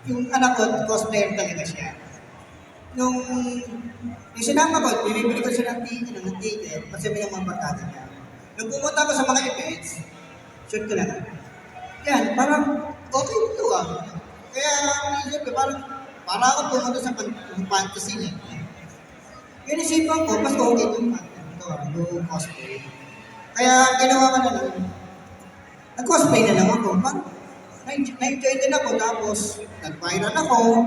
yung anak ko, cosplayer talaga siya. Nung sinama ko, binibili ko siya ng ticket, kasi may mga barkada niya. Nung pumunta ko sa mga events, shoot ko lang. Yan, parang okay ito ah. Kaya, siyempre, parang ako pumunta sa fantasy niya. Yun isipan ko, mas okay yung cosplay. Kaya ginawa ko na lang, nag-cosplay na lang ako. Na-enjoy din ako, tapos nag-viral ako.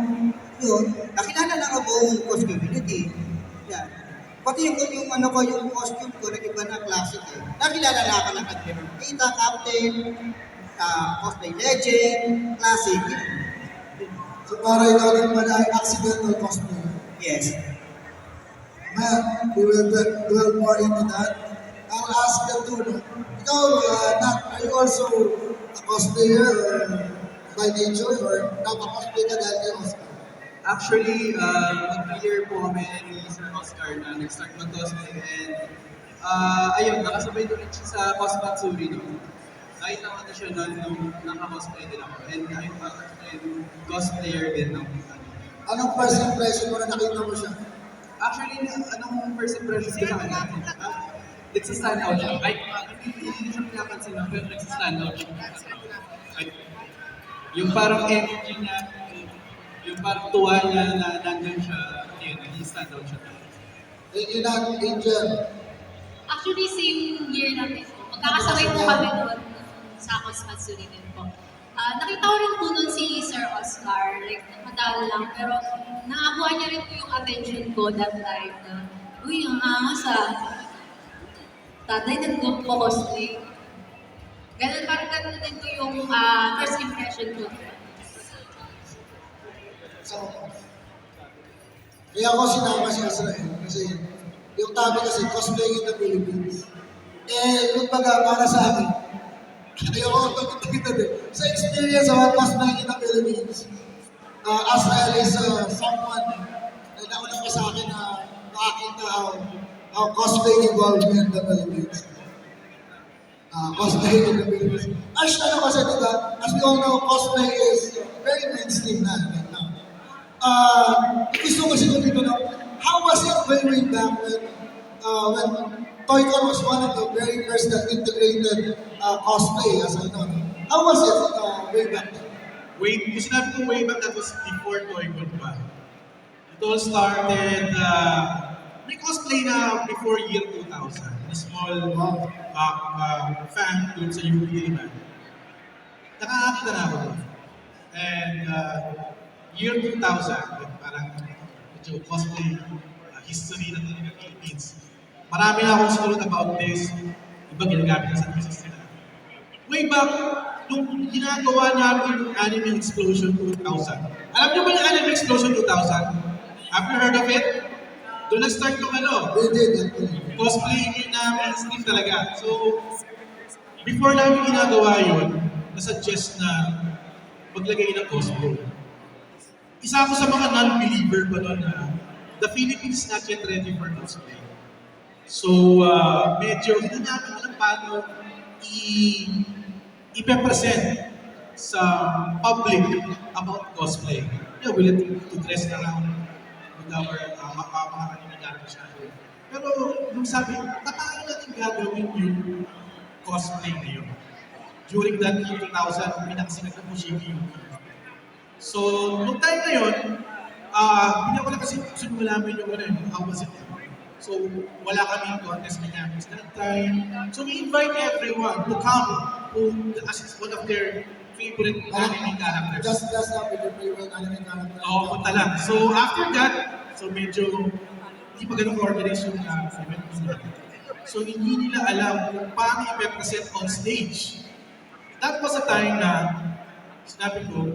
Yun, nakilala lang ako buong cosplay community. Yan. Pati yung costume ko, nag-iba na classic eh. Nakilala na ako ng Admiral Pita, Captain, cosplay legend, classic. So para ikaw din pala ay accidental cosplay. Yes. We will dwell more into that. I'll ask you too, no? Ikaw, are you also a cosplayer by nature or napa-cosplay ka dahil kay Oscar? Actually, mag-year po kami ni Sir Oscar na nag-start mag-cosplay and ayun, nakasabay ko rin siya sa Cosmatsuri no. Nakita ko na siya noon nung naka-cosplay din ako and ayun, cosplayer din ng Anong first impression mo na nakita mo siya? Actually, anong first impression ko sa kanya? Nagsa-stand out siya. Ay, hindi siya pinapansin lang, pero nagsa-stand out siya. Ay, yung parang energy niya, yung parang tuwa niya na nandun siya, yun, nag-stand out siya. Yun ang Angel. Actually, same year natin po. Magkakasabay po kami doon sa Cosmatsuri din po. Nakita ko rin po doon si Sir Oscar, like madal lang, pero nakakuha niya rin po yung attention ko that time na, uy, ang angas tatay nag-cosplay. Ganun, parang ganun din po yung first impression ko. So, kaya ako sinama si Azrael kasi yung tabi kasi cosplay in the Philippines. Yung baga para sa akin, ayoko pagkita din. Sa experience of cosplay in the Philippines, Azrael is someone na nauna ka sa akin na nakakita how cosplay evolved in the Philippines. Cosplay in the Philippines. Ano kasi diba, as we all know, cosplay is very mainstream na right now. Gusto ko siguro dito na, how was it way back when Toy-Con was one of the very first that integrated cosplay, as I know. How was it way back then? Yung sinabi ko way back, that was before Toy-Con pa. It all started, may cosplay na before year 2000. A small fan doon sa UP Diliman. Nakakakita na ako doon. And year 2000, parang medyo cosplay history ng Philippines. Marami na akong siguro about this. Iba ginagamit sa business nila. Way back, nung ginagawa namin yung Anime Explosion 2000. Alam niyo ba yung Anime Explosion 2000? Have you heard of it? Doon nag-start yung We did. cosplay na mainstream talaga. So, before namin ginagawa yun, nasuggest na maglagay ng cosplay. Isa ako sa mga non-believer pa doon na the Philippines is not yet ready for cosplay. So, medyo hindi namin alam paano i-present sa public about cosplay. Yeah, we let to dress around with our mga kanina siya. Pero nung sabi, paano natin gagawin yung cosplay na yun? During that year 2000, pinakasinag na po Shiki yung So, nung time na yun, hindi ako lang kasi sinulamin yung how was it? So, wala kaming contest na namin that time. So, we invite everyone to come as one of their favorite anime characters. Just up with your favorite anime character. Oo, punta lang. So, after that, medyo hindi pa ganun organize yung event. So, hindi nila alam kung paano i-present on stage. That was a time na sinabi ko,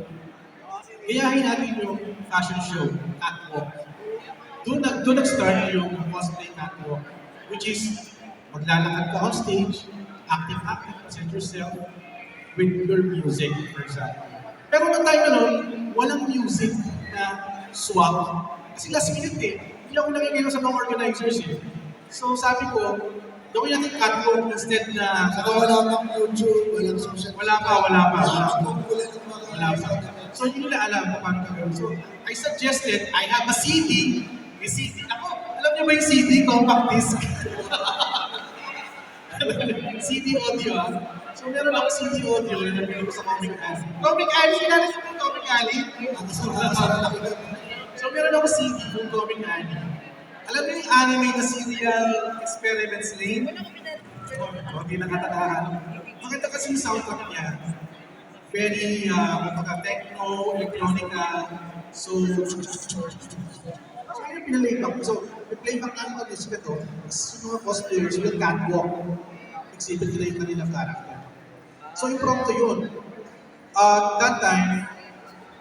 gayahin natin yung fashion show, catwalk. Doon nag-start yung cosplay catwalk, which is maglalakad ka on stage, active, present yourself with your music, for example. Pero noong time na nun, walang music na swap. Kasi last minute hindi ako nakikita sa mga organizers So sabi ko, gawin natin catwalk instead na... Saka wala pang YouTube, walang social Wala pa. Wala Wala pa. So hindi nila alam kung paano gagawin. So I suggested, I have a CD. May CD. Ako, alam niyo ba yung CD? Compact disc. CD audio ah. So meron ako CD audio na nabili ko sa Comic Alley. Comic Alley, kilala niyo ba yung Comic Alley? So meron ako CD yung Comic Alley. Alam niyo yung anime na serial Experiments Lane? Hindi nakatatahan. Maganda kasi yung soundtrack niya. Very, kumbaga, techno, electronica. So yung pinalayback ko. So, yung playback namin ng music ito, yung mga cosplayers, yung catwalk, exhibit nila yung kanilang character. So, yung prompto yun. That time,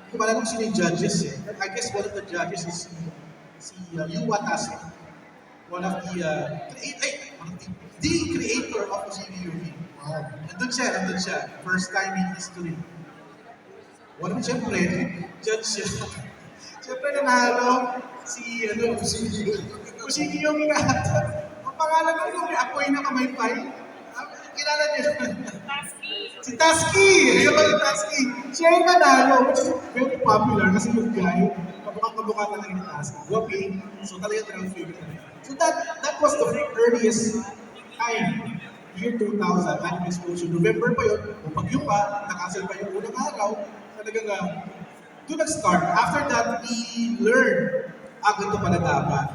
hindi ko alam kung sino yung judges eh. I guess one of the judges is si Yu Watase. One of the, the creator of the CBUV. Wow. Nandun siya. First time in history. Wala mo siyempre, judge siya. Siyempre nanalo si, Kushiki yung ang pangalan ko yung Apoy na Kamaypay. Kilala niyo. Si Tasky! Ayun ba yung Tasky? Siya yung nanalo, which is very popular kasi yung guy, kabukang-kabuka talaga ni Tasky. Wapi, so talaga talagang favorite talaga. So that was the earliest time, year 2000, anime explosion. November pa yun, pagyo pa, nakancel pa yung unang araw, talagang doon nag-start. After that, we learned ganito pala dapat.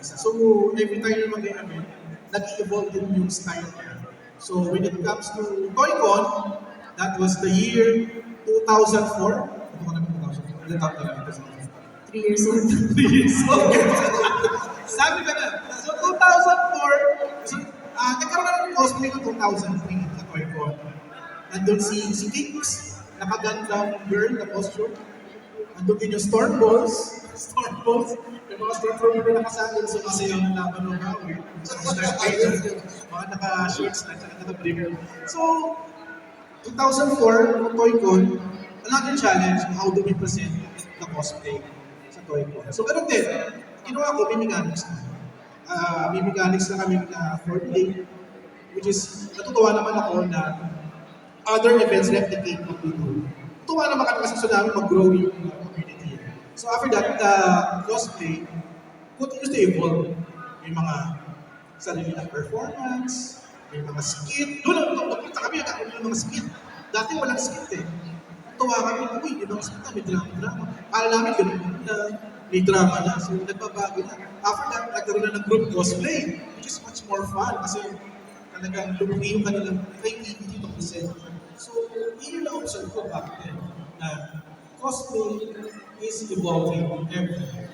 So, every time yung mag-i-amin, nag-evolve din yung style niya. So, when it comes to Toy-Con, that was the year 2004. Ano ka naman 2004? Ilan taon na lang 3 years old. 3 years old. Sabi ka na. So, 2004, so, nagkaroon na ng cosplay ng 2003 sa Toy-Con. Nandun si Kings, naka-Gundam girl na costume. Nandun din yung Stormballs. Yung mga Stormtrooper na nakasandal sa masayaw ng laban ng Howard. Mga naka-shorts na, tsaka naka-brimmer. So, 2004, Toy-Con, another challenge, how do we present the cosplay sa Toy-Con. So, ganun din. Ginawa ko, may mechanics na. May mechanics na kami na foreplay, which is, natutuwa naman ako na other events replicate what we do. Tuwa naman kami kasi gusto namin mag-grow yung community. So after that, cosplay continues to evolve. May mga sarili ng performance, may mga skit. Doon, nagpunta kami, nagkaroon ng mga skit. Dati walang skit eh. Tuwa kami, uy, yung mga skit na, may drama. Para namin, ganun na, may drama na. So nagbabago na. After that, nagkaroon na ng group cosplay, which is much more fun kasi talagang lumaki yung kanilang creativity to present. So, yun yung na-observe ko back then na cosplay is evolving every year.